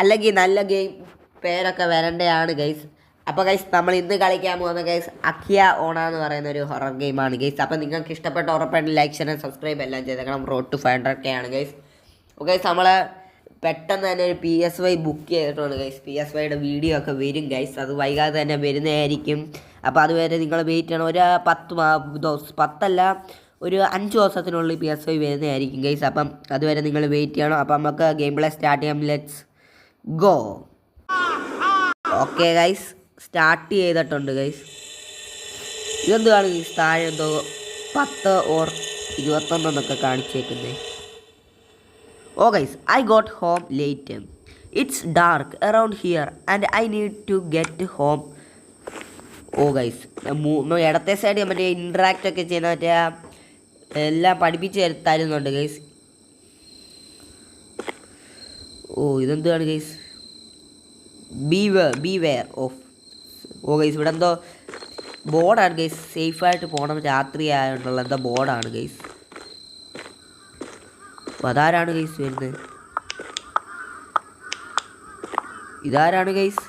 അല്ലെങ്കിൽ നല്ല ഗെയിം പേരൊക്കെ വരേണ്ടതാണ് ഗൈസ്. അപ്പോൾ ഗൈസ് നമ്മൾ ഇന്ന് കളിക്കാൻ പോകുന്ന ഗൈസ് അക്കിയ ഓണ എന്ന് പറയുന്ന ഒരു ഹൊറർ ഗെയിമാണ് ഗൈസ്. അപ്പോൾ നിങ്ങൾക്ക് ഇഷ്ടപ്പെട്ട ഉറപ്പായിട്ട് ലൈക്ക് ഷെയർ സബ്സ്ക്രൈബ് എല്ലാം ചെയ്തേക്കണം. റോഡ് ടു 500K ആണ് ഗൈസ്. ഓക്കെ ഗൈസ്, നമ്മൾ പെട്ടെന്ന് തന്നെ ഒരു PSY ബുക്ക് ചെയ്തിട്ടുണ്ട് ഗൈസ്. PSYയുടെ വീഡിയോ ഒക്കെ വരും ഗൈസ്. അത് വൈകാതെ തന്നെ വരുന്നതായിരിക്കും. അപ്പോൾ അതുവരെ നിങ്ങൾ വെയിറ്റ് ചെയ്യണം. ഒരു 10 ഒരു 5 ദിവസത്തിനുള്ളിൽ PSY വരുന്നതായിരിക്കും ഗൈസ്. അപ്പം അതുവരെ നിങ്ങൾ വെയിറ്റ് ചെയ്യണം. അപ്പം നമുക്ക് ഗെയിം പ്ലേ സ്റ്റാർട്ട് ചെയ്യാം. Let's go. Okay guys, start ചെയ്തിട്ടുണ്ട് ഗൈസ്. ഇതെന്താണ് ഗൈസ് താഴെ എന്തോ 10 or 21 എന്നൊക്കെ കാണിച്ചേക്കുന്നത്. Oh guys, I got home late. It's dark around here and I need to get home. Oh guys, ഇടത്തെ സൈഡ് മറ്റേ ഇൻട്രാക്റ്റ് ഒക്കെ ചെയ്യുന്ന മറ്റേ എല്ലാം പഠിപ്പിച്ച് തരുന്നുണ്ട് ഗൈസ്. ഓ ഇതെന്താണ് guys? Beware of. Oh guys, ഇവിടെ എന്തോ ബോർഡാണ് ഗൈസ്. സേഫായിട്ട് പോകണം രാത്രി ആയതുകൊണ്ടുള്ള എന്തോ ബോർഡാണ് ഗൈസ്. അപ്പോൾ അതാരാണ് ഗൈസ് വരുന്നത്? ഇതാരാണ് ഗൈസ്?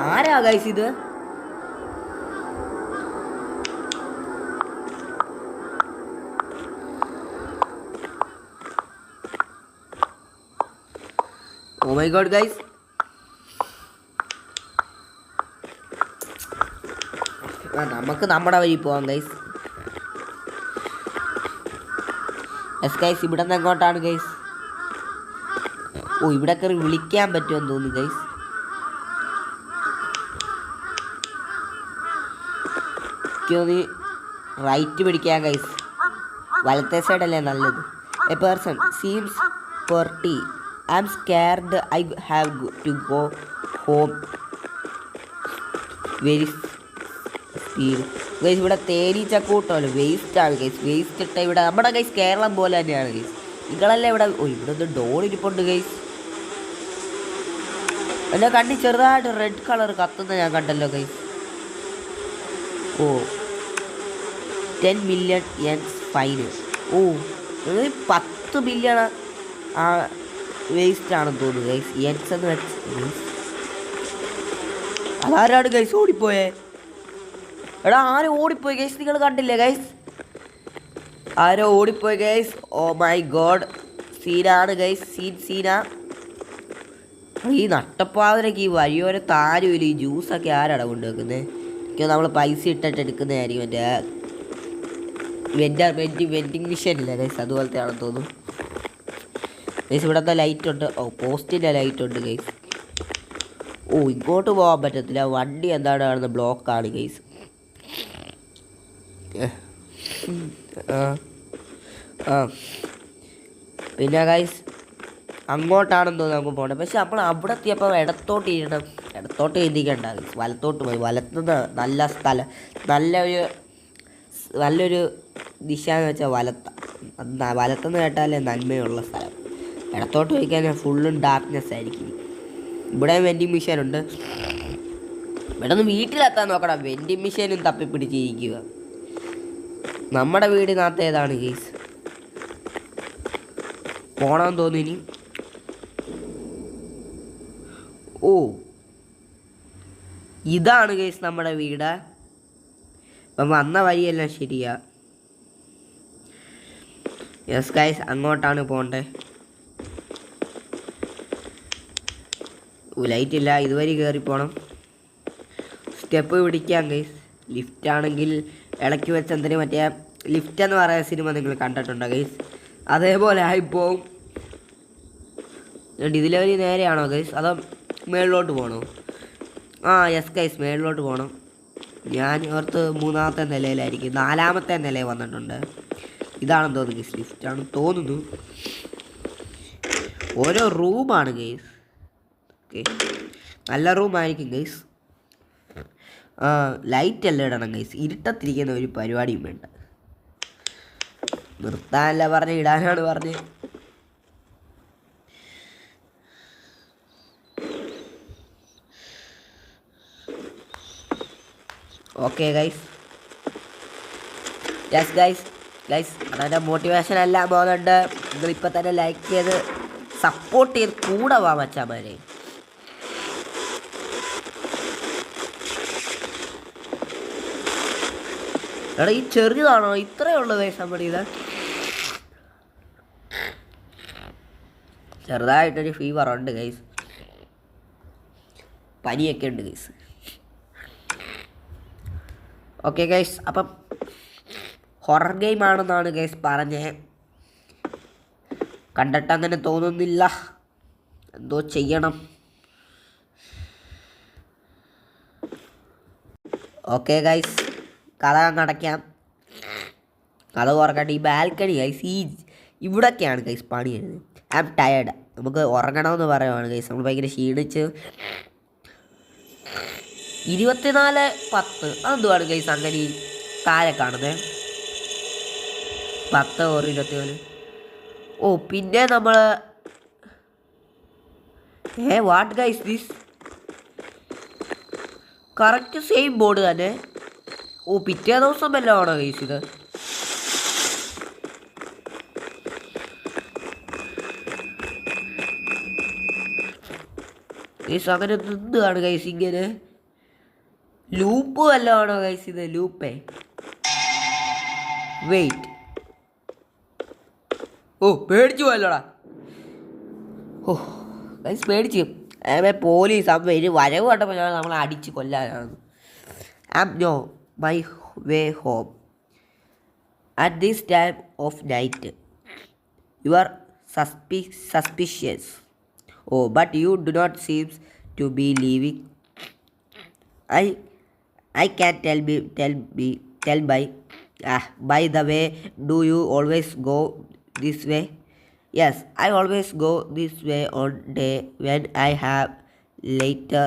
ആരാ ഗൈസ് ഇത്? ഓ മൈ ഗോഡ് ഗൈസ്, നമുക്ക് നമ്മുടെ വഴി പോവാം ഗൈസ്. യെസ് ഗൈസ്, ഇവിടെ നിന്ന് എങ്ങോട്ടാണ് ഗൈസ്? ഓ ഇവിടെ കയറി വിളിക്കാൻ പറ്റുമെന്ന് തോന്നുന്നു ഗൈസ്. റൈറ്റ് പിടിക്കാൻ ഗൈസ്. വലത്തെ സൈഡല്ലേ നല്ലത്. A person seems pretty. I am scared. I have to go home very speed. Guys ഇവിടെ തേനീച്ചക്കൂട്ടമല്ലോ, വേസ്റ്റാണ് ഗൈസ്. വേസ്റ്റ് ഇട്ട ഇവിടെ നമ്മുടെ ഗൈസ് കേരളം പോലെ തന്നെയാണ് ഗൈസ്. നിങ്ങളല്ലേ ഇവിടെ. ഓ ഇവിടെ ഒന്ന് ഡോർ ഇരിപ്പുണ്ട് ഗൈസ്. എൻ്റെ കണ്ണി ചെറുതായിട്ട് റെഡ് കളർ കത്തുന്ന ഞാൻ കണ്ടല്ലോ ഗൈസ്. ഓ 10 million യെൻസ് ഫൈന്. ഓ 10 ബില്യൺ വേസ്റ്റ് ആണെന്ന് തോന്നുന്നു ഗൈസ്. യെൻസ് എന്ന് വെച്ച് അതാരാണ് ഗൈസ് ഓടിപ്പോയേ? എടാ ആരും ഓടിപ്പോയി ഗൈസ്, നിങ്ങൾ കണ്ടില്ലേ ഗൈസ്? ആരോ ഓടിപ്പോയി ഗൈസ്. ഓ മൈ ഗോഡ്, സീനാണ് ഗൈസ്. സീന. ഈ നട്ടപ്പാതിരക്ക് ഈ വഴിയോര താരുമില്ല. ഈ ജ്യൂസൊക്കെ ആരാണ് കൊണ്ടുവെക്കുന്നത്? എനിക്ക് നമ്മൾ പൈസ ഇട്ടിട്ട് എടുക്കുന്നതായിരിക്കും. മറ്റേ വെൻഡിങ് മെഷീനില്ല ഗൈസ്, അതുപോലത്തെ ആണെന്ന് തോന്നുന്നു ഗൈസ്. ഇവിടുത്തെ ലൈറ്റ് ഉണ്ട്. ഓ പോസ്റ്റിൻ്റെ ലൈറ്റ് ഉണ്ട് ഗൈസ്. ഓ ഇങ്ങോട്ട് പോകാൻ പറ്റത്തില്ല, വണ്ടി എന്താണ് കാണുന്നത്, ബ്ലോക്കാണ് ഗൈസ്. പിന്നെ ഗൈസ് അങ്ങോട്ടാണെന്ന് തോന്നുന്നു നമുക്ക് പോകണം. പക്ഷെ നമ്മൾ അവിടെ എത്തിയപ്പോൾ ഇടത്തോട്ട് ചിന്തിക്കേണ്ട ഗൈസ്. വലത്തോട്ട് പോയി. വലത്തുനിന്ന് നല്ല സ്ഥലം, നല്ലൊരു ദിശ എന്ന് വെച്ചാൽ വലത്തുനിന്ന് കേട്ടാലേ നന്മയുള്ള സ്ഥലം. ഇടത്തോട്ട് പോയി കഴിഞ്ഞാൽ ഫുള്ളും ഡാർക്ക്നെസ് ആയിരിക്കും. ഇവിടെ വെൻഡിങ് മെഷീനുണ്ട്. ഇവിടെ നിന്ന് വീട്ടിലെത്താൻ നോക്കണം. വെൻഡിങ് മെഷീനും തപ്പിപ്പിടിച്ചിരിക്കുക. നമ്മുടെ വീടിനകത്ത് ഏതാണ് ഗൈസ്? പോണമെന്ന് തോന്നുന്നു ഇനി. ഓ ഇതാണ് ഗൈസ് നമ്മുടെ വീട്. അപ്പം വന്ന വഴിയെല്ലാം ശരിയാ. യെസ് ഗൈസ്, അങ്ങോട്ടാണ് പോകണ്ടേ. ലൈറ്റ് ഇല്ല, ഇതുവരെ കയറി പോകണം. സ്റ്റെപ്പ് പിടിക്കാം ഗൈസ്. ലിഫ്റ്റ് ആണെങ്കിൽ ഇളക്കി വെച്ച് എന്തിനും മറ്റേ ലിഫ്റ്റ് എന്ന് പറയുന്ന സിനിമ നിങ്ങൾ കണ്ടിട്ടുണ്ടോ ഗൈസ്? അതേപോലെ ആയിപ്പോവും. ഇതിലെ വഴി നേരെയാണോ ഗൈസ്, അതോ മേളിലോട്ട് പോകണോ? ആ യെസ് ഗൈസ്, മേളിലോട്ട് പോകണം. ഞാൻ ഓർത്ത് 3ാമത്തെ നിലയിലായിരിക്കും. 4ാമത്തെ നിലയിൽ വന്നിട്ടുണ്ട്. ഇതാണെന്ന് തോന്നുന്നു ഗൈസ്, ലിഫ്റ്റാണെന്ന് തോന്നുന്നു. ഓരോ റൂമാണ് ഗൈസ്. ഓക്കെ, നല്ല റൂമായിരിക്കും ഗൈസ്. ലൈറ്റ് എല്ലാം ഇടണം ഗൈസ്. ഇരുട്ടത്തിരിക്കുന്ന ഒരു പരിപാടിയും വേണ്ട. നിർത്താനല്ല പറഞ്ഞ്, ഇടാനാണ് പറഞ്ഞ്. Okay guys, yes guys, guys അതെൻ്റെ മോട്ടിവേഷൻ എല്ലാം പോകുന്നുണ്ട്. നിങ്ങളിപ്പോൾ തന്നെ ലൈക്ക് ചെയ്ത് സപ്പോർട്ട് ചെയ്ത് കൂടെ വാ മച്ചാമാരെ. എടാ ഈ ചെറിയതാണോ ഇത്രയേ ഉള്ളൂ ഗൈസ് നമ്മുടെ ഇത്? ചെറുതായിട്ടൊരു ഫീവർ ഉണ്ട് ഗൈസ്, പനിയൊക്കെ ഉണ്ട് ഗൈസ്. ഓക്കെ ഗൈസ്, അപ്പം ഹൊറർ ഗെയിം ആണെന്നാണ് ഗൈസ് പറഞ്ഞേ. കണ്ടിട്ട് അങ്ങനെ തോന്നുന്നില്ല, എന്തോ ചെയ്യണം. ഓക്കെ ഗൈസ്, കഥ അടയ്ക്കാം. കഥ തുറക്കട്ടെ. ഈ ബാൽക്കണി ഗൈസ്, ഇവിടൊക്കെയാണ് ഗൈസ് പണി വരുന്നത്. I am tired. നമുക്ക് ഉറങ്ങണമെന്ന് പറയുവാണ് ഗൈസ്. നമ്മൾ ഭയങ്കര ക്ഷീണിച്ച്. 24:10 അതെന്തുവാണ് ഗൈസ് അങ്ങനെ താഴെ കാണുന്നത്? 10 or 24. ഓ പിന്നെ നമ്മൾ what guys this? Correct same board തന്നെ. ഓ പിറ്റേ ദിവസം വല്ലതും ആണോ ഗൈസ് ഇത്? ഗൈസ് അങ്ങനെ നിന്നാണ് ഗൈസ് ഇങ്ങനെ. ലൂപ്പ് വല്ലതും ആണോ ഗൈസ് ഇത്? ലൂപ്പേ വെയിറ്റ്. ഓ പേടിച്ചു പോയല്ലോടാ. ഓ ഗൈസ് പേടിച്ചു. പോലീസ് വരവ് കണ്ടപ്പോൾ ഞാൻ നമ്മളെ അടിച്ച് കൊല്ലാനാണ്. No my way home at this time of night. You are suspicious. Oh, but you do not seem to be leaving. I can tell by the way. Do you always go this way? Yes, I always go this way on day when I have later.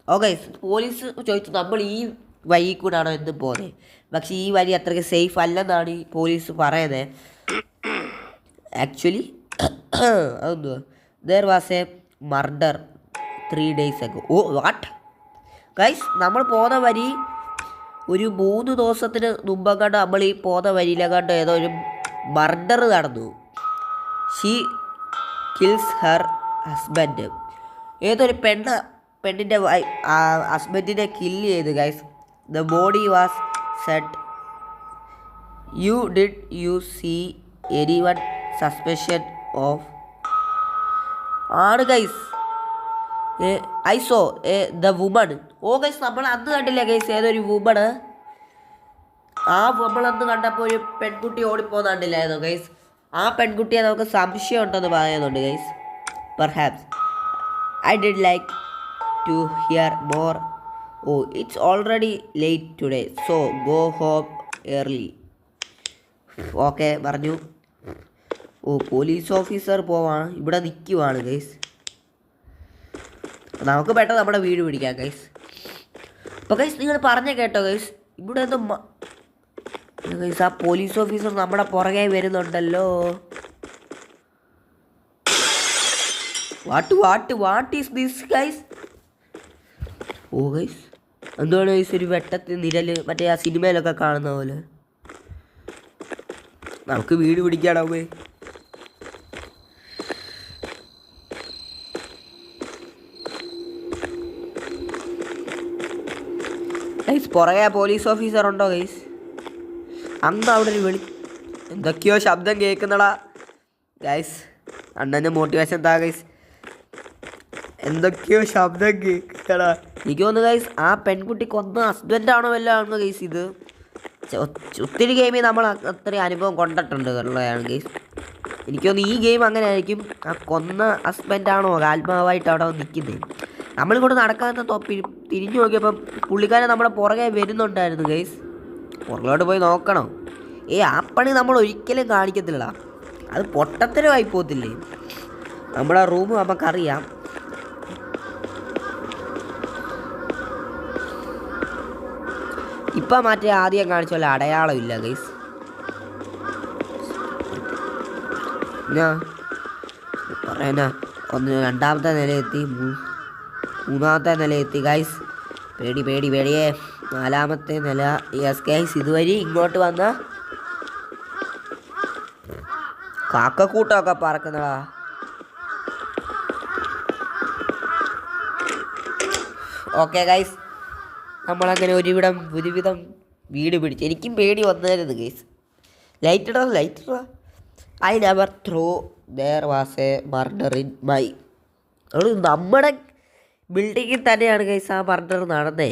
Okay, police ചോദിച്ചു നമ്മൾ ഈ വഴി കൂടാണോ എന്ന് പോകുന്നത്. പക്ഷേ ഈ വഴി അത്രയ്ക്ക് സേഫ് അല്ലെന്നാണ് ഈ പോലീസ് പറയുന്നത്. ആക്ച്വലി അതെന്തുവാ, there was a murder 3 days ago. Oh what guys, നമ്മൾ പോകുന്ന വഴി ഒരു 3 ദിവസത്തിന് മുമ്പെങ്ങാണ്ട് നമ്മൾ ഈ പോകുന്ന വഴിയിലെങ്ങാണ്ട് ഏതോ ഒരു മർഡർ നടന്നു. She kills her husband. ഏതൊരു പെണ്ണിൻ്റെ ഹസ്ബൻഡിനെ കില്ല് ചെയ്തു guys. The body was set. Did you see anyone suspicion of? ആണ് guys. I saw the woman. Oh guys നമ്മൾ അന്ന് കണ്ടില്ല ഗൈസ് ഏതൊരു വുമണ്. നമ്മളന്ന് കണ്ടപ്പോൾ ഒരു പെൺകുട്ടി ഓടിപ്പോകുന്ന കണ്ടില്ലായിരുന്നു ഗൈസ്. ആ പെൺകുട്ടിയെ നമുക്ക് സംശയം ഉണ്ടെന്ന് പറയുന്നുണ്ട് guys. Perhaps I did like to hear more. Oh it's already late today so go home early. Okay പറഞ്ഞു. ഓ പോലീസ് ഓഫീസർ പോവാണ്, ഇവിടെ നിൽക്കുവാണ് ഗൈസ്. നമുക്ക് പെട്ടെന്ന് നമ്മുടെ വീട് പിടിക്കാം ഗൈസ്. അപ്പോൾ ഗൈസ് നിങ്ങൾ പറഞ്ഞ കേട്ടോ ഗൈസ്, ഇവിടെ എന്തോ ഗൈസ് ആ പോലീസ് ഓഫീസർ നമ്മുടെ പുറകെ വരുന്നുണ്ടല്ലോ. What is this guys? Oh guys എന്തുവാണ് ഗൈസ് ഒരു വെട്ടത്തിൽ നിഴല്, മറ്റേ ആ സിനിമയിലൊക്കെ കാണുന്ന പോലെ. നമുക്ക് വീട് പിടിക്കാണോ പോയി? ഗൈസ് പുറകെ പോലീസ് ഓഫീസർ ഉണ്ടോ ഗൈസ്? അന്ന് അവിടെ ഒരു എന്തൊക്കെയോ ശബ്ദം കേൾക്കുന്നടാ ഗൈസ്. അണ്ണൻ്റെ മോട്ടിവേഷൻ എന്താ ഗൈസ്? എന്തൊക്കെയോ ശബ്ദം കേൾക്കുന്നടാ. എനിക്ക് തോന്നുന്നു ഗൈസ് ആ പെൺകുട്ടി കൊന്ന ഹസ്ബൻഡാണോ വല്ലതും ആണോ ഗൈസ് ഇത്? ഒത്തിരി ഗെയിമിൽ നമ്മൾ അത്രയും അനുഭവം കൊണ്ടിട്ടുണ്ട് ഉള്ളതാണ് ഗൈസ്. എനിക്ക് തോന്നുന്നു ഈ ഗെയിം അങ്ങനെ ആയിരിക്കും. ആ കൊന്ന ഹസ്ബൻഡാണോ ആത്മാവായിട്ട് അവിടെ നിൽക്കുന്നത്. നമ്മളിങ്ങോട്ട് നടക്കാത്ത തിരിഞ്ഞു നോക്കിയപ്പം പുള്ളിക്കാരൻ നമ്മുടെ പുറകെ വരുന്നുണ്ടായിരുന്നു ഗൈസ്. പുറകിലോട്ട് പോയി നോക്കണം. ആ പണി നമ്മൾ ഒരിക്കലും കാണിക്കത്തില്ല, അത് പൊട്ടത്തരമായി പോകത്തില്ലേ. നമ്മുടെ റൂം നമുക്കറിയാം. ഇപ്പം മറ്റേ ആദ്യം കാണിച്ച പോലെ അടയാളം ഇല്ല ഗൈസ്. ഞാൻ പറയാനാ രണ്ടാമത്തെ നിലയെത്തി, മൂന്നാമത്തെ നിലയെത്തി ഗൈസ്. പേടിയേ. 4ാമത്തെ നില. യെസ് ഗൈസ്, ഇതുവഴി ഇങ്ങോട്ട് വന്ന കാക്കക്കൂട്ടമൊക്കെ പറക്കുന്നതാ. ഓക്കെ ഗൈസ്, നമ്മളങ്ങനെ ഒരുവിധം വീട് പിടിച്ചു. എനിക്കും പേടി വന്നായിരുന്നു guys. Lighter I never throw there was A murder in my. നമ്മുടെ ബിൽഡിങ്ങിൽ തന്നെയാണ് ഗൈസ് ആ മർഡർ നടന്നേ.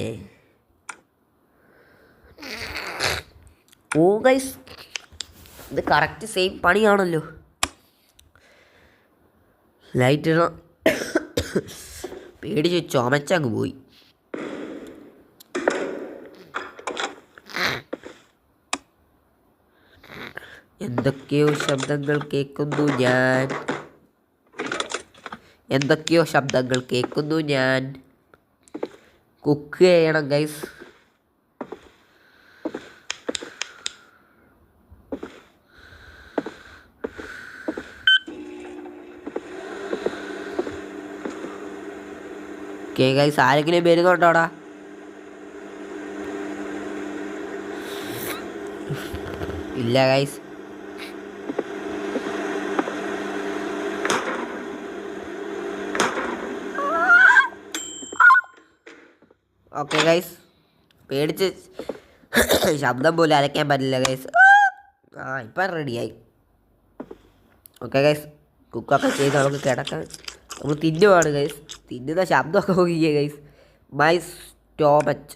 ഓ ഗൈസ്, ഇത് കറക്റ്റ് സെയിം പണിയാണല്ലോ. ലൈറ്റർ പേടിച്ച് ചുമച്ചങ്ങ് പോയി. എന്തൊക്കെയോ ശബ്ദങ്ങൾ കേൾക്കുന്നു ഞാൻ. കുക്ക് ചെയ്യണം ഗൈസ്. ഓക്കെ ഗൈസ്, ആരെങ്കിലും വരുന്നുണ്ടോടാ? ഇല്ല ഗൈസ്. ഓക്കെ ഗൈസ്, പേടിച്ച് ശബ്ദം പോലും അരയ്ക്കാൻ പറ്റില്ല ഗൈസ്. ഇപ്പം റെഡിയായി. ഓക്കെ ഗൈസ്, കുക്കൊക്കെ ചെയ്ത് നമുക്ക് കിടക്കാം. നമ്മൾ തിന്നുവാണ് ഗൈസ്. തിന്നുന്ന ശബ്ദമൊക്കെ നോക്കിയേ guys. My stomach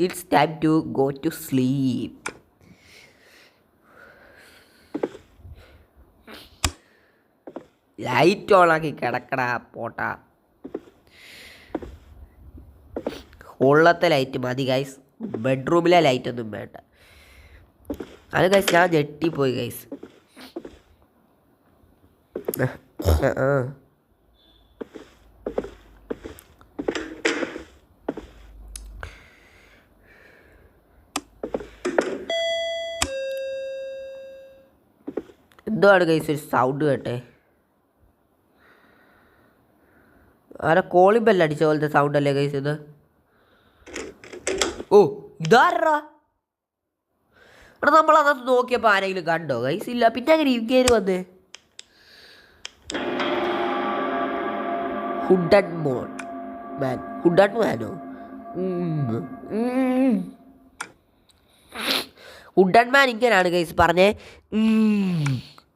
it's time to go to sleep. Light ഓണാക്കി കിടക്കടാ പോട്ടാ. ഉള്ളത്തെ ലൈറ്റ് മതി ഗൈസ്, ബെഡ്റൂമിലെ ലൈറ്റൊന്നും വേണ്ട. അത് ഗൈസ് ഞാൻ ഞെട്ടിപ്പോയി ഗൈസ്. എന്തുവാണ് ഗൈസ് ഒരു സൗണ്ട് കേട്ടെ? ആരെ കോളിംഗ് ബെല്ല് അടിച്ച പോലത്തെ സൗണ്ട് അല്ലേ ഗൈസ് ഇത്? ഓ ഇതാരാ? എടാ നമ്മളതത് നോക്കിയപ്പോൾ ആരെങ്കിലും കണ്ടോ ഗൈസ്? ഇല്ല. പിന്നെ അങ്ങനെ ഇങ്ങേര് വന്നേ? ഹുഡഡ് മാനോ? ഹുഡഡ് മാൻ ഇങ്ങനെയാണ് ഗൈസ് പറഞ്ഞേ.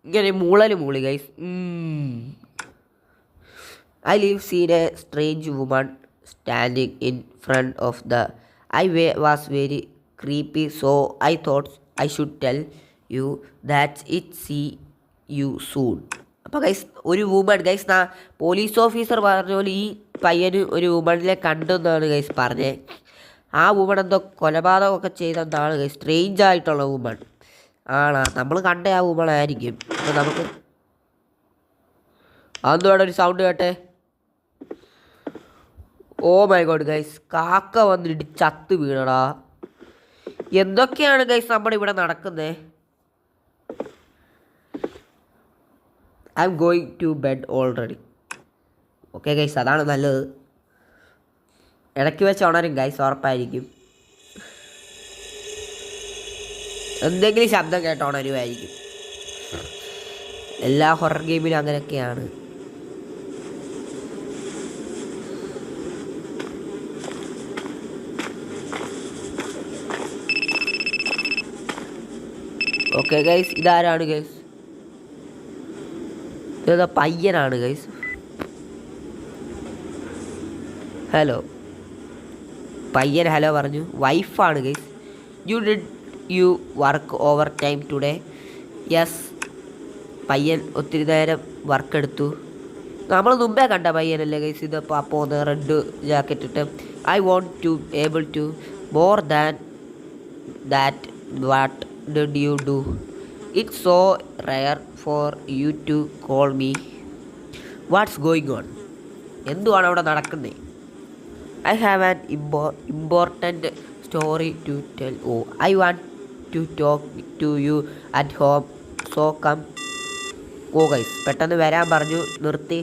ഇങ്ങനെ മൂളി guys. I live seen a strange woman standing in front of the. Was very creepy, so I thought I should tell you that it. See you soon. അപ്പോൾ guys ഒരു woman guys police officer പറഞ്ഞ പോലെ ഈ പയ്യന് ഒരു വുമണിനെ കണ്ടെന്നാണ് guys പറഞ്ഞത്. ആ woman എന്തോ കൊലപാതകമൊക്കെ ചെയ്തെന്നാണ് guys. Strange ആയിട്ടുള്ള വുമൺ ആണോ? നമ്മൾ കണ്ട ആ വുമൺ ആയിരിക്കും. അപ്പോൾ നമുക്ക് അതൊന്നും ഒരു സൗണ്ട് കേട്ടെ. ഓ മൈ ഗോഡ് ഗൈസ്, കാക്ക വന്നിട്ട് ചത്ത് വീണടാ. എന്തൊക്കെയാണ് ഗൈസ് നമ്മുടെ ഇവിടെ നടക്കുന്നത്? I am going to bed already. Okay guys, അതാണ് നല്ലത്. ഇടയ്ക്ക് വെച്ച് ഉണരും ഗൈസ്, ഉറപ്പായിരിക്കും. എന്തെങ്കിലും ശബ്ദം കേട്ട് ഉണരുമായിരിക്കും. എല്ലാ ഹൊറർ ഗെയിമിലും അങ്ങനെയൊക്കെയാണ്. ഓക്കെ ഗൈസ്, ഇതാരാണ് ഗൈസ്? ഇതാ പയ്യനാണ് ഗൈസ്. ഹലോ പയ്യൻ ഹലോ പറഞ്ഞു. വൈഫാണ് guys. You work over time today? Yes. പയ്യൻ ഒത്തിരി നേരം വർക്ക് എടുത്തു. നമ്മൾ മുമ്പേ കണ്ട പയ്യനല്ലേ ഗൈസ് ഇത്? പോകുന്ന റെഡ് ജാക്കറ്റ് ഇട്ട്. I won't to able to more than that. What did you do? It's so rare for you to call me. What's going on? എന്തുവാണ് അവിടെ നടക്കുന്നത്? I have an important story to tell. Oh, I want to talk to you at home. So come. Oh guys, പെട്ടെന്ന് വരാൻ പറഞ്ഞു. നിർത്തി.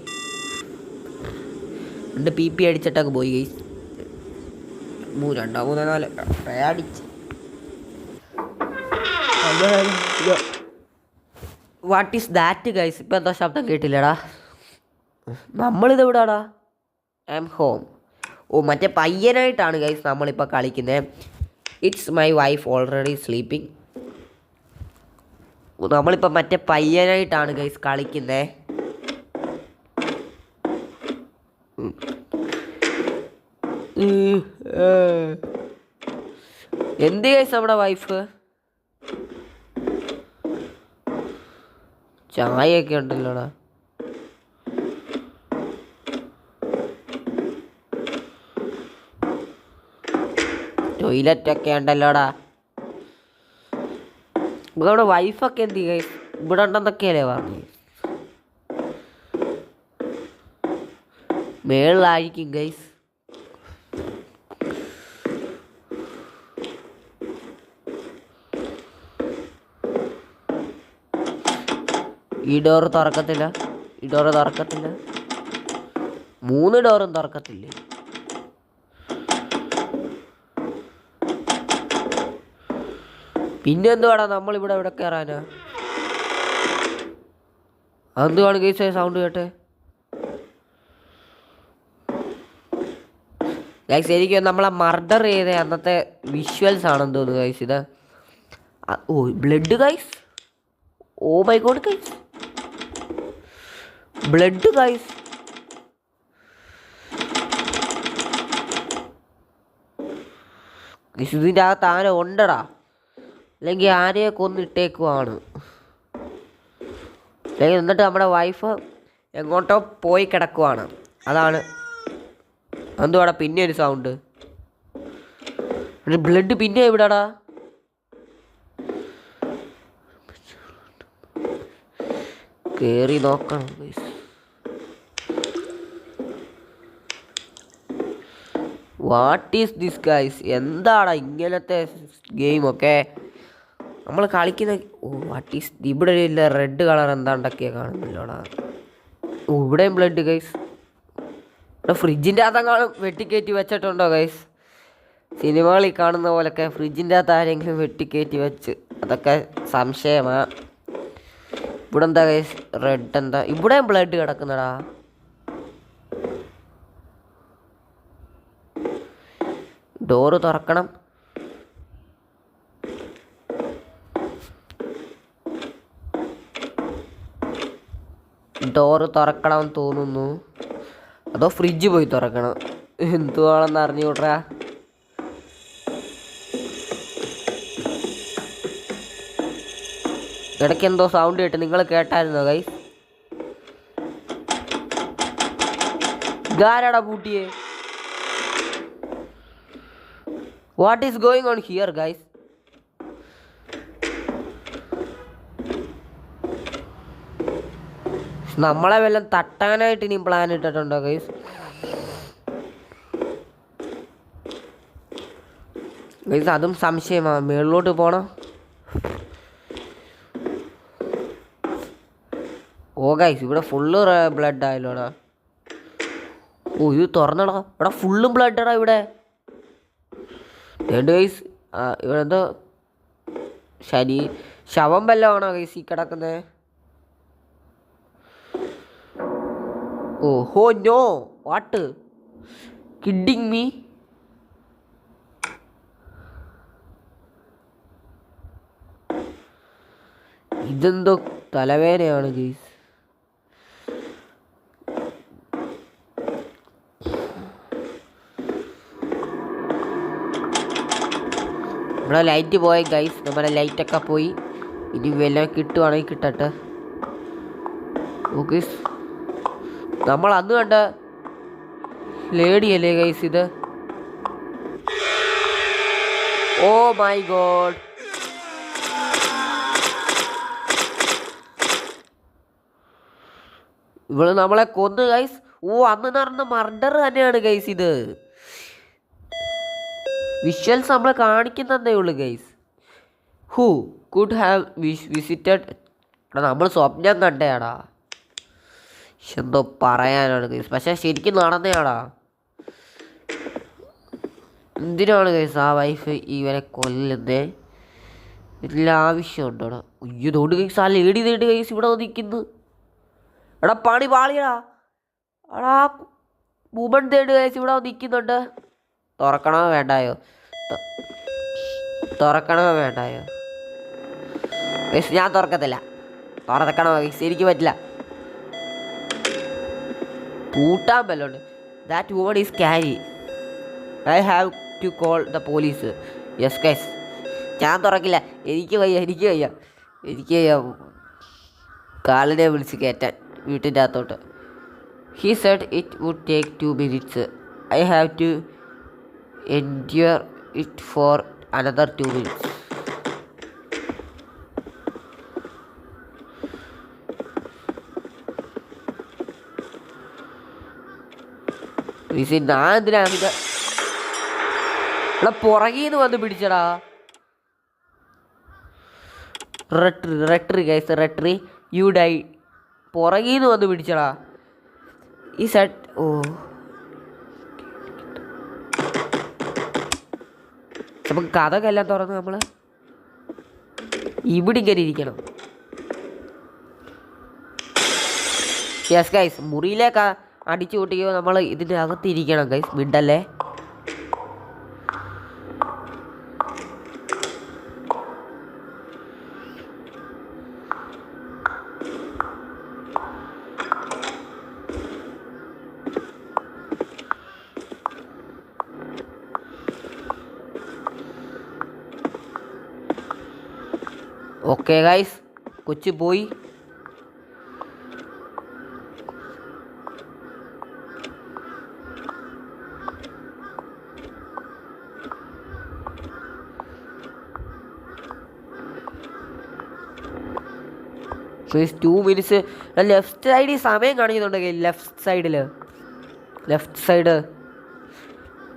എൻ്റെ P P അടിച്ചിട്ടൊക്കെ പോയി guys. 2 3 4 അടിച്ച്. What is that guys? ഇപ്പം എന്താ ശബ്ദം കേട്ടില്ലടാ. നമ്മളിത് എവിടാടാ? I am home. ഓ മറ്റേ പയ്യനായിട്ടാണ് ഗൈസ് നമ്മളിപ്പോൾ കളിക്കുന്നത്. It's my wife already sleeping. നമ്മളിപ്പോൾ മറ്റേ പയ്യനായിട്ടാണ് ഗൈസ് കളിക്കുന്നത്. എന്ത് ഗൈസ് നമ്മുടെ വൈഫ്? ചായയൊക്കെ ഉണ്ടല്ലോടാ. ടോയ്ലറ്റൊക്കെ ഉണ്ടല്ലോടാ. നമ്മുടെ വൈഫൊക്കെ എന്ത് ഗൈസ്? ഇവിടെ ഉണ്ടെന്നൊക്കെയല്ലേ പറഞ്ഞു. മേളിലായിരിക്കും ഗൈസ്. ഈ ഡോറ് തുറക്കത്തില്ല. 3 ഡോറും തുറക്കത്തില്ലേ? പിന്നെ എന്തുവാടാ നമ്മളിവിടെ എവിടെ കയറാനാ? അതെന്തുവാണ് ഗൈസ് സൗണ്ട് കേട്ടെ? ഗൈസ് എനിക്ക് നമ്മളെ മർഡർ ചെയ്ത അന്നത്തെ വിഷ്വൽസ് ആണെന്ന് തോന്നുന്നു ഗൈസ് ഇത്. Oh blood guys. Oh my God guys, blood guys. ഇതിൻ്റെ അകത്ത് ആരോ ഉണ്ടടാ, അല്ലെങ്കിൽ ആരെയെ കൊന്നിട്ടേക്കുവാണ്. അല്ലെങ്കിൽ എന്നിട്ട് നമ്മുടെ വൈഫ് എങ്ങോട്ടോ പോയി കിടക്കുവാണ്. അതാണ്. എന്തുവാടാ പിന്നെ ഒരു സൗണ്ട്? ബ്ലഡ് പിന്നെ എവിടാടാ? കേറി നോക്കണം guys. What is this guys? എന്താടാ ഇങ്ങനത്തെ ഗെയിമൊക്കെ നമ്മൾ കളിക്കുന്ന? ഓ വാട്ട് ഈസ് ഇവിടെ ഇല്ല റെഡ് കളർ എന്താണ്ടൊക്കെയാണ് കാണുന്നില്ലോടാ. ഓ ഇവിടെയും ബ്ലഡ് ഗൈസ്. ഇവിടെ ഫ്രിഡ്ജിൻ്റെ അകത്തെങ്ങാനും വെട്ടിക്കയറ്റി വെച്ചിട്ടുണ്ടോ ഗൈസ്? സിനിമകളിൽ കാണുന്ന പോലൊക്കെ ഫ്രിഡ്ജിൻ്റെ അകത്ത് ആരെങ്കിലും വെട്ടിക്കയറ്റി വെച്ച്, അതൊക്കെ സംശയമാണ്. ഇവിടെ എന്താ ഗൈസ്? റെഡ് എന്താ? ഇവിടെയും ബ്ലഡ് കിടക്കുന്നടാ. ഡോറ് തുറക്കണം. ഡോറ് തുറക്കണം തോന്നുന്നു. അതോ ഫ്രിഡ്ജ് പോയി തുറക്കണം? എന്തുവാണെന്ന് അറിഞ്ഞുകൂടാ. ഇടയ്ക്ക് എന്തോ സൗണ്ട് കേട്ട്, നിങ്ങൾ കേട്ടായിരുന്നോ ഗൈസ്? ഇതാരാടാ പൂട്ടിയെ? What is going on here guys? നമ്മളെ വല്ലതും തട്ടാനായിട്ട് ഇനി പ്ലാൻ ഇട്ടിട്ടുണ്ടോ ഗൈസ്? ഗൈസ് അതും സംശയമാണ്. മുകളിലോട്ട് പോണം. ഓ ഗൈസ് ഇവിടെ ഫുള്ള് ബ്ലഡ് ആയല്ലോടാ. ഓ ഇത് തുറന്നടാ. ഇവിടെ ഫുള്ളും ബ്ലഡാടാ ഇവിടെ. ഗൈസ് ഇവിടെ എന്തോ ശവം വല്ലതാണോ ഗൈസ് ഈ കിടക്കുന്നത്? ഓ ഹോ നോ, വാട്ട് കിഡിങ് മീ? ഇതെന്തോ തലവേദനയാണ് ഗൈസ്. നമ്മുടെ ലൈറ്റ് പോയി ഗൈസ്. നമ്മുടെ ലൈറ്റൊക്കെ പോയി. ഇനി വല്ല കിട്ടുവാണെങ്കിൽ കിട്ടട്ടെ. ഓക്കെ നമ്മൾ അന്ന് കണ്ട ലേഡിയല്ലേ ഗൈസ് ഇത്? Oh my god. ഇവള് നമ്മളെ കൊന്ന് ഗൈസ്. ഓ അന്ന് നടന്ന മർഡർ തന്നെയാണ് ഗൈസ് ഇത്. വിഷ്വൽസ് നമ്മളെ കാണിക്കുന്നതേ ഉള്ളൂ guys. Who could have visited. എടാ നമ്മൾ സ്വപ്നം കണ്ടേടാ. എന്തോ പറയാനാണ് ഗൈസ്, പക്ഷെ ശരിക്കും നടന്നേടാ. എന്തിനാണ് ഗൈസ് ആ വൈഫ് ഇവരെ കൊല്ലുന്നേ? ഇതിൽ ആവശ്യമുണ്ടോടാ? അയ്യോ തോണ്ട് കൈസ് ആ ലേഡി നേടി കൈസ് ഇവിടെ നിൽക്കുന്നു. എടാ പണി പാളിയടാ. എടാ വുമൺ തേർഡ് കൈസ് ഇവിടെ നിൽക്കുന്നുണ്ട്. തുറക്കണോ വേണ്ടായോ? തുറക്കണോ വേണ്ടായോ? കൈസ് ഞാൻ തുറക്കത്തില്ല. തുറക്കണോ കൈസ്? എനിക്ക് പറ്റില്ല. പൂട്ടാൻ വല്ലോണ്ട്. That woman is scary. I have to call the police. Yes guys ഞാൻ തുറക്കില്ല. എനിക്ക് വയ്യ. കാലിനെ വിളിച്ച് കയറ്റാൻ വീട്ടിൻ്റെ അകത്തോട്ട്. He said it would take 2 minutes. I have to endure it for another 2 minutes. ഞാൻ എന്തിനാണ് ഇത്? ഇവിടെ പുറകീന്ന് വന്ന് പിടിച്ചടാ. Retry guys retry you die. പുറകീന്ന് വന്ന് പിടിച്ചടാ ഈ സെറ്റ്. ഓ നമുക്ക് കഥക്കെല്ലാം തുറന്ന് നമ്മൾ ഇവിടെ ഇങ്ങനെ ഇരിക്കണം. യെസ് ഗൈസ് മുറിയിലേക്ക് അടിച്ചു കൂട്ടിയോ നമ്മൾ ഇതിൻ്റെ അകത്തിരിക്കണം ഗൈസ്. മിണ്ടല്ലേ. ഓക്കെ ഗൈസ് കൊച്ചു പോയി. Please 2 minutes. ലെഫ്റ്റ് സൈഡിൽ സമയം കാണിക്കുന്നുണ്ടെങ്കിൽ ലെഫ്റ്റ് സൈഡ്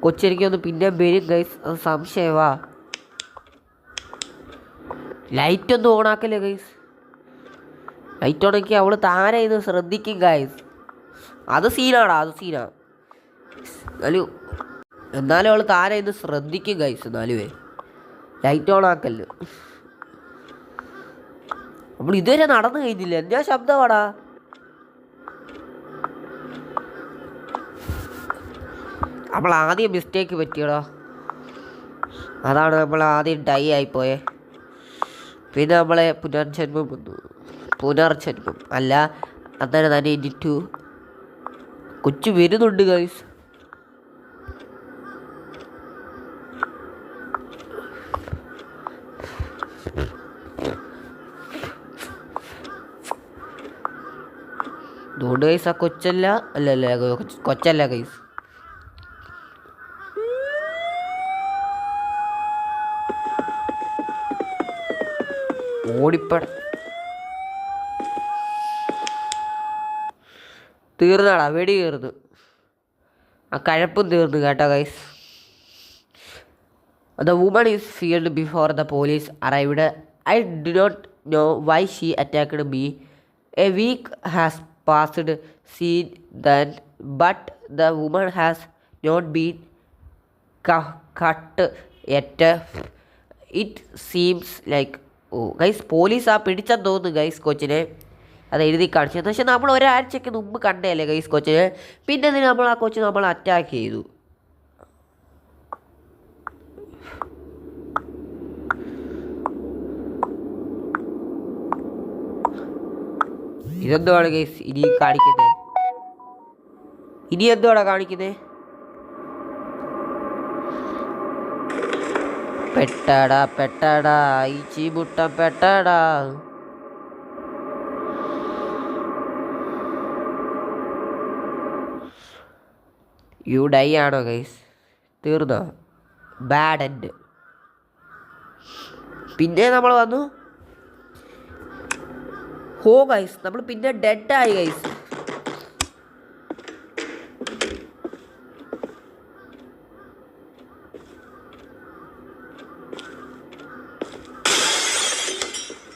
കൊച്ചെനിക്കൊന്ന് പിന്നെ വരും ഗൈസ്. അത് സംശയമാ. ലൈറ്റൊന്നും ഓണാക്കല്ലേ ഗൈസ്. ലൈറ്റ് ഓണാക്കി അവൾ താരെ ഇത് ശ്രദ്ധിക്കും ഗൈസ്. അത് സീനാണ്. എന്നാലും അവൾ താരെ ഇത് ശ്രദ്ധിക്കും ഗൈസ്. എന്നാലുവേ ലൈറ്റ് ഓണാക്കല്ലോ. നമ്മൾ ഇതുവരെ നടന്നു കഴിഞ്ഞില്ല. എന്താ ശബ്ദമാടാ? നമ്മൾ ആദ്യം മിസ്റ്റേക്ക് പറ്റിയടാ. അതാണ് നമ്മൾ ആദ്യം ഡൈ ആയിപ്പോയേ. പിന്നെ നമ്മളെ പുനർജന്മം അല്ല അന്നേരം തന്നെ ഇനിറ്റു കൊച്ചു വരുന്നുണ്ട് ഗൈസ്. അതുകൊണ്ട് ഗൈസ് ആ കൊച്ചല്ല ഗൈസ്. ഓടിപ്പട തീർന്നാടാ. വെടി തീർന്നു. ആ കഴപ്പും തീർന്നു കേട്ടോ guys. The woman is feared before the police arrived. I do not know why she attacked me. A week has passed since then, but the woman has not been cut yet. It seems like guys police ആ പിടിച്ചെന്ന് തോന്നുന്നു guys കൊച്ചിനെ. അത് എഴുതി കാണിച്ചത്. പക്ഷെ നമ്മൾ ഒരാഴ്ചയ്ക്ക് മുമ്പ് കണ്ടതല്ലേ ഗൈസ് കൊച്ചിനെ. പിന്നെ എന്തിനാ നമ്മൾ ആ കൊച്ചിനെ നമ്മൾ അറ്റാക്ക് ചെയ്തു? ഇതെന്തുവാണ് ഗൈസ് ഇനി കാണിക്കുന്നത്? ഇനി എന്തുവാണ് കാണിക്കുന്നത്? പെട്ടടാ ഈച്ചി മുട്ട പെട്ടടാ. യു ഡൈ ആണോ ഗൈസ്? തീർന്നോ? Bad end. പിന്നെ നമ്മൾ വന്നു. ഹോ ഗൈസ് നമ്മൾ പിന്നെ ഡെഡായി ഗൈസ്.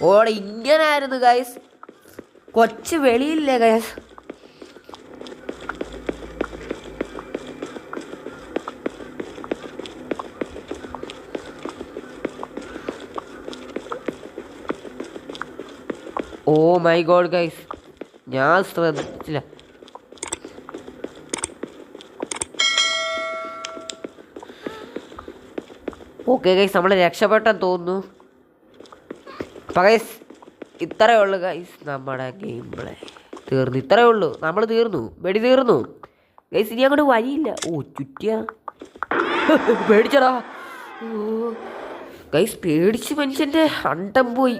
ഓടെ ഇങ്ങനായിരുന്നു ഗൈസ്. കൊച്ചു വെളിയില്ലേ guys. Oh my God guys, ഞാൻ ശ്രദ്ധിച്ചില്ല. ഓക്കെ ഗൈസ്, നമ്മൾ രക്ഷപ്പെട്ടെന്ന് തോന്നുന്നു. അപ്പം ഗൈസ് ഇത്രയേ ഉള്ളൂ ഗൈസ്, നമ്മുടെ ഗെയിം പ്ലേ തീർന്നു. ഇത്രയേ ഉള്ളൂ, നമ്മൾ തീർന്നു, വെടി തീർന്നു ഗൈസ്. ഇനി അങ്ങോട്ട് വഴിയില്ല. ഓ ചുറ്റിയ പേടിച്ചടാ. ഓ ഗൈസ് പേടിച്ച് മനുഷ്യൻ്റെ അണ്ടം പോയി.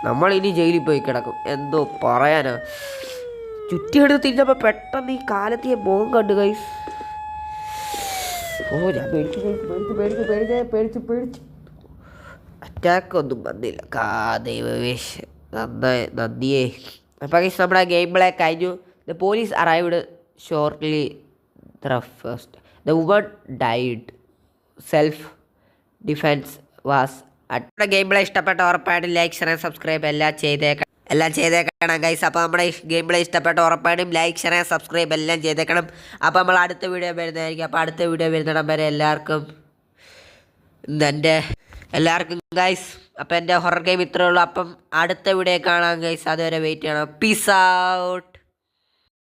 നമ്മളിനി ജയിലിൽ പോയി കിടക്കും. എന്തോ പറയാനാ, ചുറ്റിയെടുത്ത് തിന്നപ്പോൾ പെട്ടെന്ന് ഈ കാലത്തെ മോൻ കണ്ടു ഗൈസ്. ഓ ഞാൻ പേടിച്ചു. അറ്റാക്ക് ഒന്നും വന്നില്ല. ദൈവവേശ് നന്ദിയേ. അപ്പോൾ ഗൈസ് നമ്മുടെ ഗെയിം പ്ലേ കഴിഞ്ഞു. The police arrived shortly. First the woman died. Self defence was. നമ്മുടെ ഗെയിം പ്ലേ ഇഷ്ടപ്പെട്ട ഉറപ്പായിട്ടും ലൈക്ക് ഷെയർ സബ്സ്ക്രൈബ് എല്ലാം ചെയ്തേക്കണം ഗൈസ്. അപ്പോൾ നമ്മുടെ ഗെയിം പ്ലേ ഇഷ്ടപ്പെട്ട ഉറപ്പായിട്ടും ലൈക്ക് ഷെയർ സബ്സ്ക്രൈബ് എല്ലാം ചെയ്തേക്കണം. അപ്പോൾ നമ്മൾ അടുത്ത വീഡിയോ വരുന്നതായിരിക്കും. അപ്പോൾ അടുത്ത വീഡിയോ വരുന്നിടം വരെ എല്ലാവർക്കും ഗൈസ്. അപ്പം എൻ്റെ ഹൊറർ ഗെയിം ഇത്രയേ ഉള്ളൂ. അപ്പം അടുത്ത വീഡിയോ കാണാം ഗൈസ്. അതുവരെ വെയിറ്റ് ചെയ്യണം. Peace out.